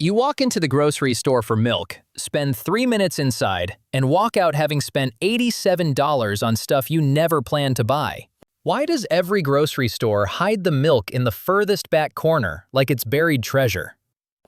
You walk into the grocery store for milk, spend 3 minutes inside, and walk out having spent $87 on stuff you never planned to buy. Why does every grocery store hide the milk in the furthest back corner like it's buried treasure?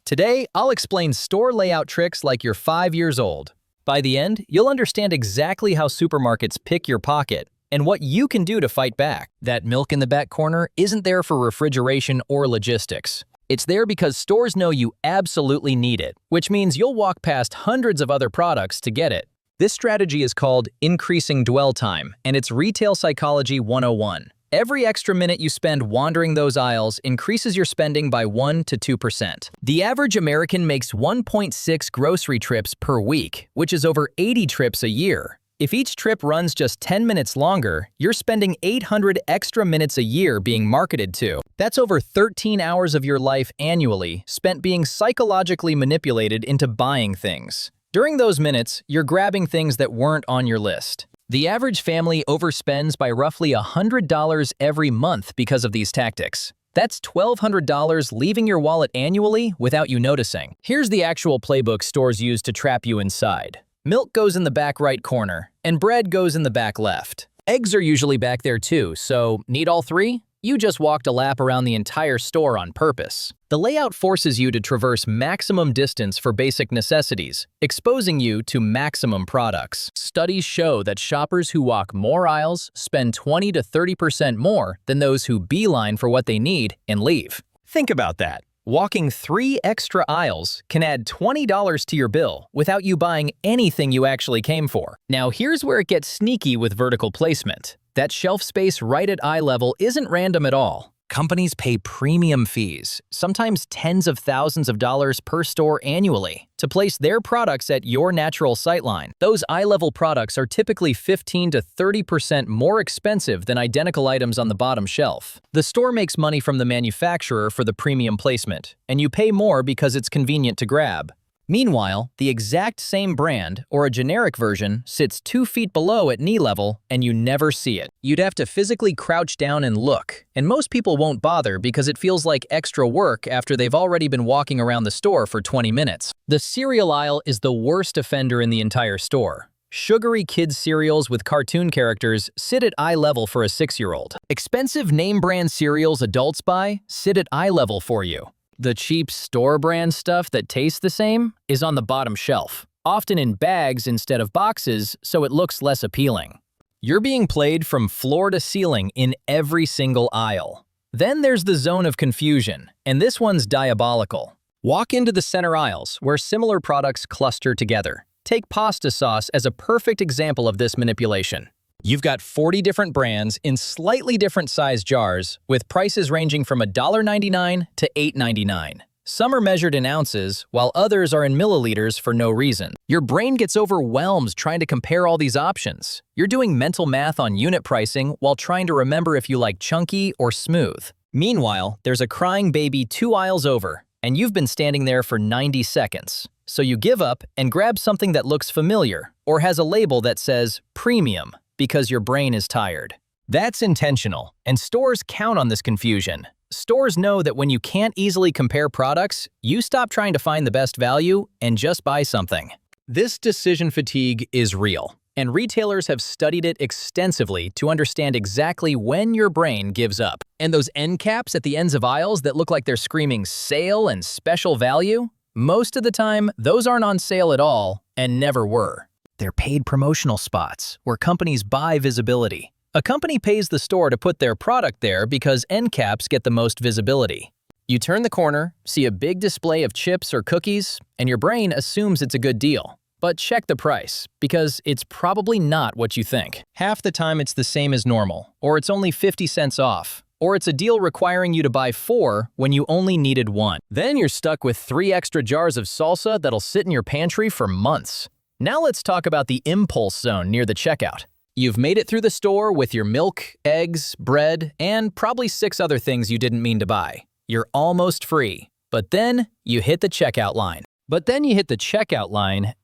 Today, I'll explain store layout tricks like you're 5 years old. By the end, you'll understand exactly how supermarkets pick your pocket and what you can do to fight back. That milk in the back corner isn't there for refrigeration or logistics. It's there because stores know you absolutely need it, which means you'll walk past hundreds of other products to get it. This strategy is called increasing dwell time, and it's Retail Psychology 101. Every extra minute you spend wandering those aisles increases your spending by 1 to 2%. The average American makes 1.6 grocery trips per week, which is over 80 trips a year. If each trip runs just 10 minutes longer, you're spending 800 extra minutes a year being marketed to. That's over 13 hours of your life annually spent being psychologically manipulated into buying things. During those minutes, you're grabbing things that weren't on your list. The average family overspends by roughly $100 every month because of these tactics. That's $1,200 leaving your wallet annually without you noticing. Here's the actual playbook stores use to trap you inside. Milk goes in the back right corner, and bread goes in the back left. Eggs are usually back there too, so need all three? You just walked a lap around the entire store on purpose. The layout forces you to traverse maximum distance for basic necessities, exposing you to maximum products. Studies show that shoppers who walk more aisles spend 20 to 30% more than those who beeline for what they need and leave. Think about that. Walking 3 extra aisles can add $20 to your bill without you buying anything you actually came for. Now here's where it gets sneaky with vertical placement. That shelf space right at eye level isn't random at all. Companies pay premium fees, sometimes tens of thousands of dollars per store annually, to place their products at your natural sightline. Those eye-level products are typically 15 to 30% more expensive than identical items on the bottom shelf. The store makes money from the manufacturer for the premium placement, and you pay more because it's convenient to grab. Meanwhile, the exact same brand, or a generic version, sits 2 feet below at knee level, and you never see it. You'd have to physically crouch down and look, and most people won't bother because it feels like extra work after they've already been walking around the store for 20 minutes. The cereal aisle is the worst offender in the entire store. Sugary kids' cereals with cartoon characters sit at eye level for a 6-year-old. Expensive name-brand cereals adults buy sit at eye level for you. The cheap store-brand stuff that tastes the same is on the bottom shelf, often in bags instead of boxes, so it looks less appealing. You're being played from floor to ceiling in every single aisle. Then there's the zone of confusion, and this one's diabolical. Walk into the center aisles where similar products cluster together. Take pasta sauce as a perfect example of this manipulation. You've got 40 different brands in slightly different size jars, with prices ranging from $1.99 to $8.99. Some are measured in ounces, while others are in milliliters for no reason. Your brain gets overwhelmed trying to compare all these options. You're doing mental math on unit pricing while trying to remember if you like chunky or smooth. Meanwhile, there's a crying baby 2 aisles over, and you've been standing there for 90 seconds. So you give up and grab something that looks familiar or has a label that says premium, because your brain is tired. That's intentional, and stores count on this confusion. Stores know that when you can't easily compare products, you stop trying to find the best value and just buy something. This decision fatigue is real, and retailers have studied it extensively to understand exactly when your brain gives up. And those end caps at the ends of aisles that look like they're screaming sale and special value? Most of the time, those aren't on sale at all and never were. They're paid promotional spots where companies buy visibility. A company pays the store to put their product there because end caps get the most visibility. You turn the corner, see a big display of chips or cookies, and your brain assumes it's a good deal. But check the price, because it's probably not what you think. Half the time it's the same as normal, or it's only 50 cents off, or it's a deal requiring you to buy 4 when you only needed 1. Then you're stuck with 3 extra jars of salsa that'll sit in your pantry for months. Now let's talk about the impulse zone near the checkout. You've made it through the store with your milk, eggs, bread, and probably 6 other things you didn't mean to buy. You're almost free, but then you hit the checkout line.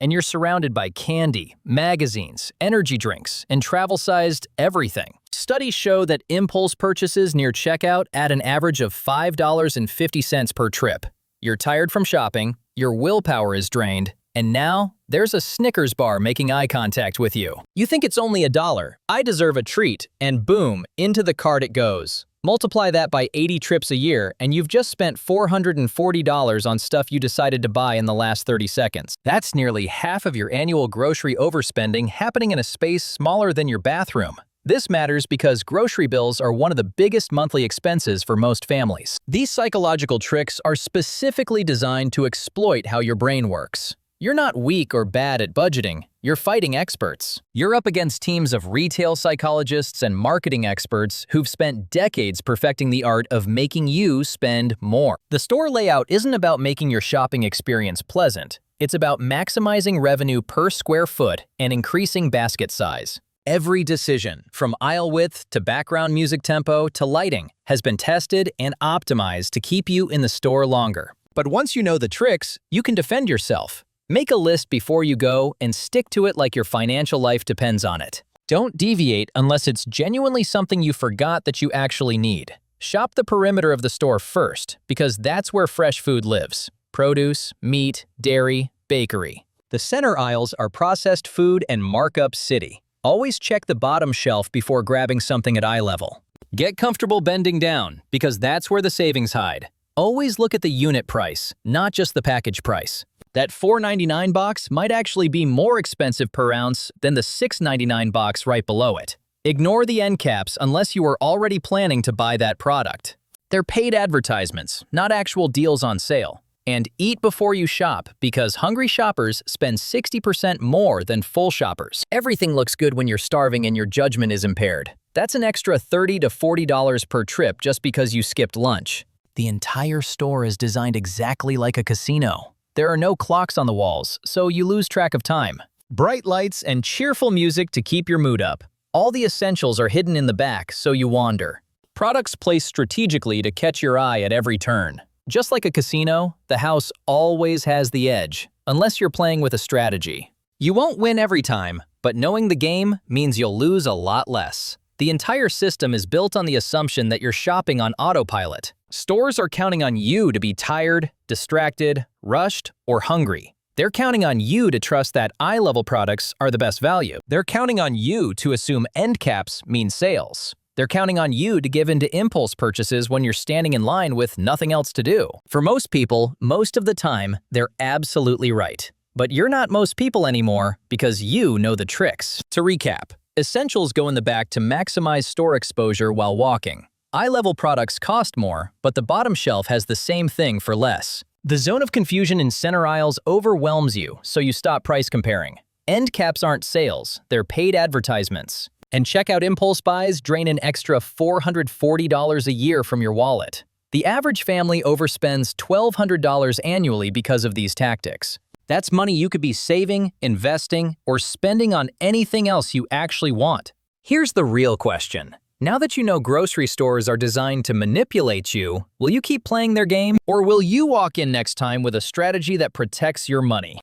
And you're surrounded by candy, magazines, energy drinks, and travel-sized everything. Studies show that impulse purchases near checkout add an average of $5.50 per trip. You're tired from shopping, your willpower is drained, and now there's a Snickers bar making eye contact with you. You think it's only $1. I deserve a treat, and boom, into the cart it goes. Multiply that by 80 trips a year, and you've just spent $440 on stuff you decided to buy in the last 30 seconds. That's nearly half of your annual grocery overspending happening in a space smaller than your bathroom. This matters because grocery bills are one of the biggest monthly expenses for most families. These psychological tricks are specifically designed to exploit how your brain works. You're not weak or bad at budgeting, you're fighting experts. You're up against teams of retail psychologists and marketing experts who've spent decades perfecting the art of making you spend more. The store layout isn't about making your shopping experience pleasant. It's about maximizing revenue per square foot and increasing basket size. Every decision, from aisle width to background music tempo to lighting, has been tested and optimized to keep you in the store longer. But once you know the tricks, you can defend yourself. Make a list before you go and stick to it like your financial life depends on it. Don't deviate unless it's genuinely something you forgot that you actually need. Shop the perimeter of the store first, because that's where fresh food lives. Produce, meat, dairy, bakery. The center aisles are processed food and markup city. Always check the bottom shelf before grabbing something at eye level. Get comfortable bending down, because that's where the savings hide. Always look at the unit price, not just the package price. That $4.99 box might actually be more expensive per ounce than the $6.99 box right below it. Ignore the end caps unless you are already planning to buy that product. They're paid advertisements, not actual deals on sale. And eat before you shop, because hungry shoppers spend 60% more than full shoppers. Everything looks good when you're starving and your judgment is impaired. That's an extra $30 to $40 per trip just because you skipped lunch. The entire store is designed exactly like a casino. There are no clocks on the walls, so you lose track of time. Bright lights and cheerful music to keep your mood up. All the essentials are hidden in the back, so you wander. Products placed strategically to catch your eye at every turn. Just like a casino, the house always has the edge, unless you're playing with a strategy. You won't win every time, but knowing the game means you'll lose a lot less. The entire system is built on the assumption that you're shopping on autopilot. Stores are counting on you to be tired, distracted, rushed, or hungry. They're counting on you to trust that eye-level products are the best value. They're counting on you to assume end caps mean sales. They're counting on you to give in to impulse purchases when you're standing in line with nothing else to do. For most people, most of the time, they're absolutely right. But you're not most people anymore because you know the tricks. To recap, essentials go in the back to maximize store exposure while walking. Eye-level products cost more, but the bottom shelf has the same thing for less. The zone of confusion in center aisles overwhelms you, so you stop price comparing. End caps aren't sales, they're paid advertisements. And checkout impulse buys drain an extra $440 a year from your wallet. The average family overspends $1,200 annually because of these tactics. That's money you could be saving, investing, or spending on anything else you actually want. Here's the real question. Now that you know grocery stores are designed to manipulate you, will you keep playing their game? Or will you walk in next time with a strategy that protects your money?